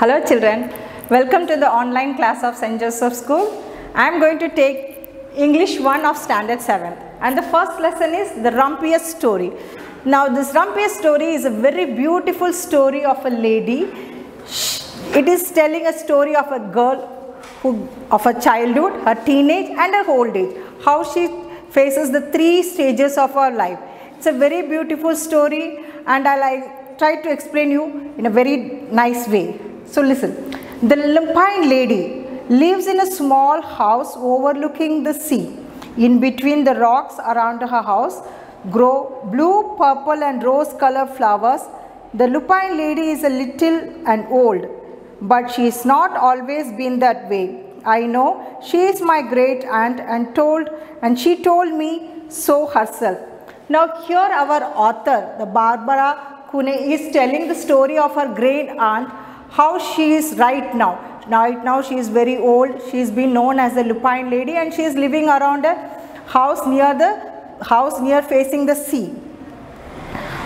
Hello children, welcome to the online class of St. Joseph School. I am going to take English 1 of Standard 7 and the first lesson is the rumpiest story. Now this rumpiest story is a very beautiful story of a lady. It is telling a story of a girl of her childhood, her teenage and her old age. How she faces the 3 stages of her life. It's a very beautiful story and I'll try to explain you in a very nice way. So listen, the lupine lady lives in a small house overlooking the sea. In between the rocks around her house grow blue, purple and rose colored flowers. The lupine lady is a little and old, but she has not always been that way. I know, she is my great aunt and she told me so herself. Now here our author, the Barbara Kune, is telling the story of her great aunt, how she is right now. Right now she is very old. She has been known as the lupine lady and she is living around a house near facing the sea.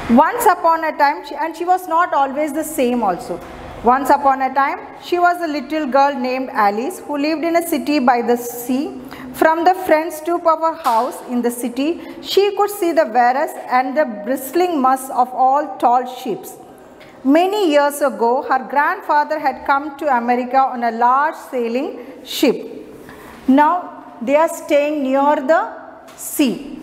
Once upon a time, she was not always the same also. Once upon a time, she was a little girl named Alice who lived in a city by the sea. From the front stoop of her house in the city, she could see the wares and the bristling mass of all tall ships. Many years ago, her grandfather had come to America on a large sailing ship. Now, they are staying near the sea,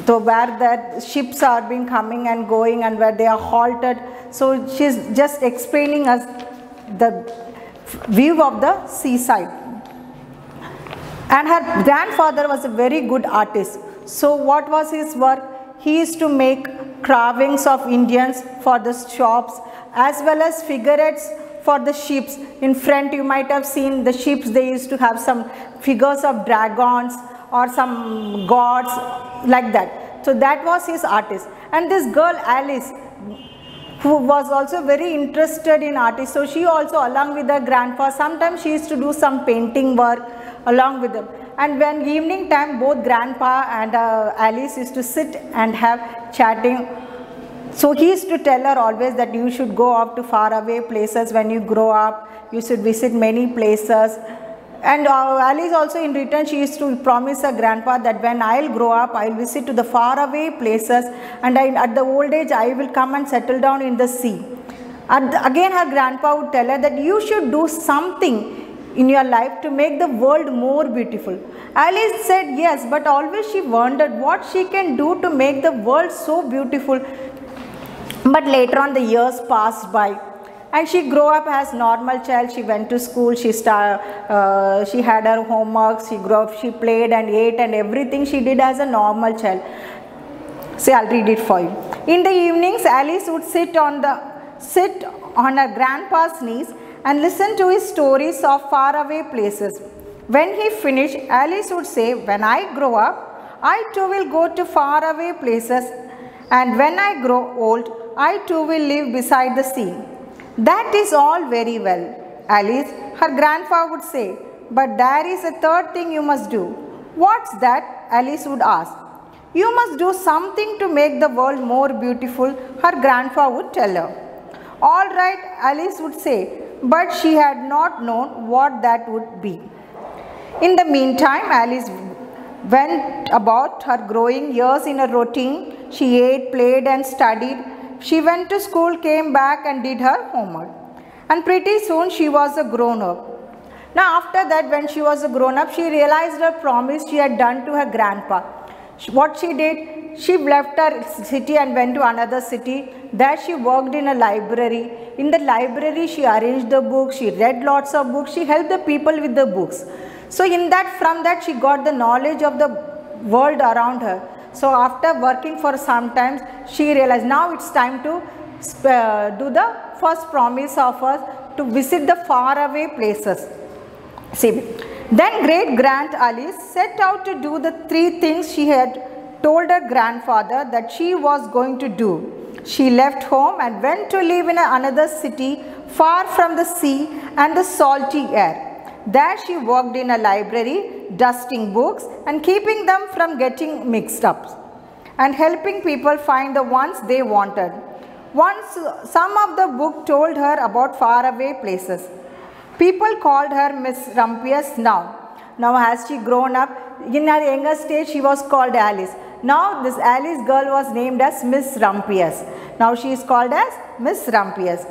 so where the ships are been coming and going and where they are halted. So, she is just explaining us the view of the seaside. And her grandfather was a very good artist. So, what was his work? He used to make carvings of Indians for the shops, as well as figurettes for the ships. In front you might have seen the ships, they used to have some figures of dragons or some gods like that. So that was his artist. And this girl Alice, who was also very interested in art, so she also along with her grandpa, sometimes she used to do some painting work along with them. And when evening time, both grandpa and Alice used to sit and have chatting. So he used to tell her always that you should go off to faraway places when you grow up. You should visit many places. And Alice also in return, she used to promise her grandpa that when I'll grow up, I'll visit to the faraway places and at the old age, I will come and settle down in the sea. Again, her grandpa would tell her that you should do something in your life to make the world more beautiful. Alice said yes, but always she wondered what she can do to make the world so beautiful. But later on the years passed by and she grew up as normal child. She went to school, she had her homework, she grew up, she played and ate and everything she did as a normal child. See, I'll read it for you. In the evenings, Alice would sit on her grandpa's knees and listen to his stories of faraway places. When he finished, Alice would say, when I grow up, I too will go to faraway places, and when I grow old, I too will live beside the sea. That is all very well, Alice, her grandfather would say, but there is a third thing you must do. What's that? Alice would ask. You must do something to make the world more beautiful, her grandfather would tell her. All right, Alice would say, but she had not known what that would be. In the meantime, Alice went about her growing years in a routine. She ate, played and studied. She went to school, came back and did her homework. And pretty soon she was a grown-up. Now after that, when she was a grown-up, she realized her promise she had done to her grandpa. What she did, she left her city and went to another city. There she worked in a library. In the library, she arranged the books, she read lots of books, she helped the people with the books. So from that she got the knowledge of the world around her. So after working for some time, she realized now it's time to do the first promise of her to visit the faraway places. See, then great grand Alice set out to do the 3 things she had told her grandfather that she was going to do. She left home and went to live in another city far from the sea and the salty air. There she worked in a library, dusting books and keeping them from getting mixed up and helping people find the ones they wanted. Once some of the book told her about faraway places. People called her Miss Rumpus now. Now as she grown up, in her younger stage she was called Alice. Now this Alice girl was named as Miss Rumpus. Now she is called as Miss Rumpus.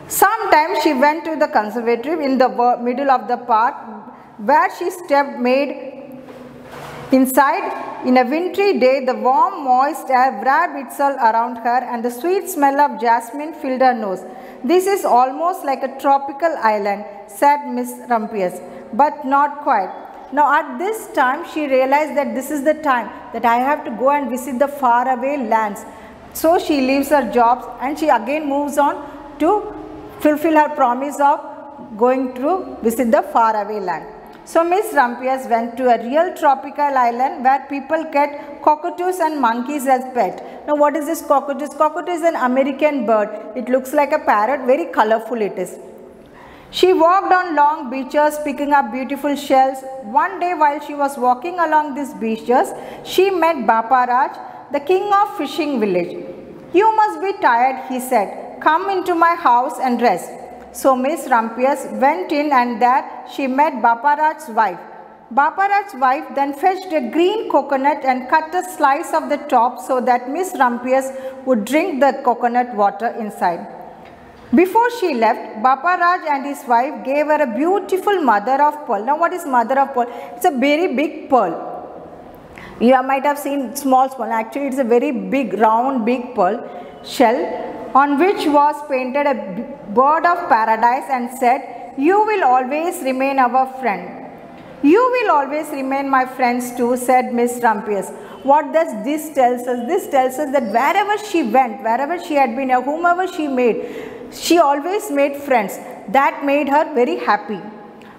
Sometimes she went to the conservatory in the middle of the park where she made inside. In a wintry day, the warm, moist air wrapped itself around her and the sweet smell of jasmine filled her nose. This is almost like a tropical island, said Miss Rumpus, but not quite. Now at this time, she realized that this is the time that I have to go and visit the faraway lands. So she leaves her jobs and she again moves on to fulfill her promise of going to visit the faraway land. So Miss Rumpus went to a real tropical island where people get cockatoos and monkeys as pets. Now what is this cockatoos? Cockatoo is an American bird. It looks like a parrot, very colorful it is. She walked on long beaches picking up beautiful shells. One day while she was walking along these beaches, she met Baparaj, the king of fishing village. You must be tired, he said. Come into my house and rest. So Miss Rumpus went in and there she met Baparaj's wife. Baparaj's wife then fetched a green coconut and cut a slice of the top so that Miss Rumpus would drink the coconut water inside. Before she left, Baparaj and his wife gave her a beautiful mother of pearl. Now what is mother of pearl? It's a very big pearl. You might have seen small pearl. Actually it's a very big, round, big pearl shell on which was painted a bird of paradise and said, you will always remain our friend. You will always remain my friends too, said Miss Rumpus. What does this tells us? This tells us that wherever she went, wherever she had been, whomever she made, she always made friends. That made her very happy.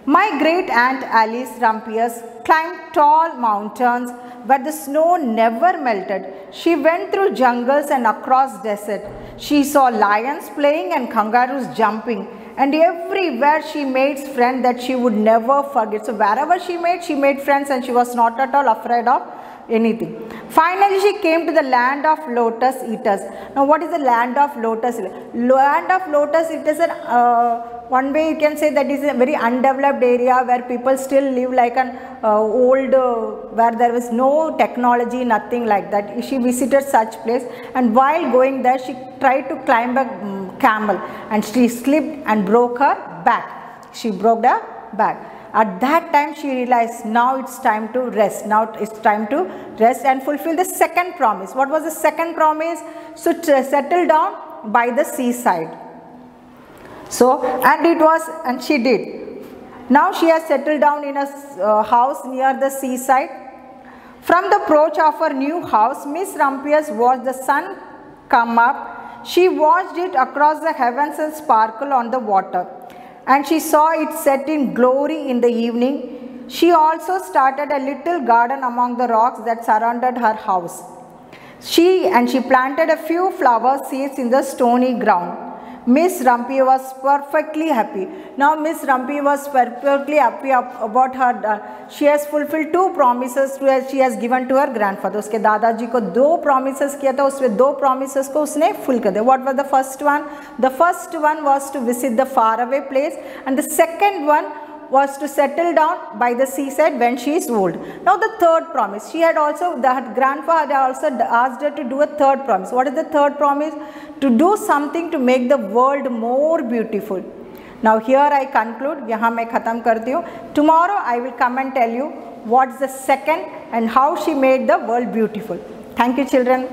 My great aunt Alice Rumpus climbed tall mountains where the snow never melted. She went through jungles and across desert. She saw lions playing and kangaroos jumping. And everywhere she made friends that she would never forget. So wherever she made friends and she was not at all afraid of anything. Finally, she came to the land of lotus eaters. Now, what is the land of lotus? Land of lotus, it is one way you can say that is a very undeveloped area where people still live like an old, where there was no technology, nothing like that. She visited such place and while going there, she tried to climb a camel and she slipped and broke her back. She broke her back. At that time she realized now it's time to rest. Now it's time to rest and fulfill the second promise. What was the second promise? So to settle down by the seaside. So and she did. Now she has settled down in a house near the seaside. From the porch of her new house, Miss Rumpus watched the sun come up. She watched it across the heavens and sparkle on the water. And she saw it set in glory in the evening. She also started a little garden among the rocks that surrounded her house. She planted a few flower seeds in the stony ground. Miss Rumpus was perfectly happy. Now Miss Rumpus was perfectly happy about her. She has fulfilled two promises she has given to her grandfather. उसके दादाजी को 2 promises किया था, उसमें 2 promises को उसने full कर दिया. What was the first one? The first one was to visit the faraway place, and the second one was to settle down by the seaside when she is old. Now the third promise, she had also, her grandfather had also asked her to do a third promise. What is the third promise? To do something to make the world more beautiful. Now here I conclude, यहाँ मैं ख़त्म करती हूँ. Tomorrow I will come and tell you what's the second and how she made the world beautiful. Thank you children.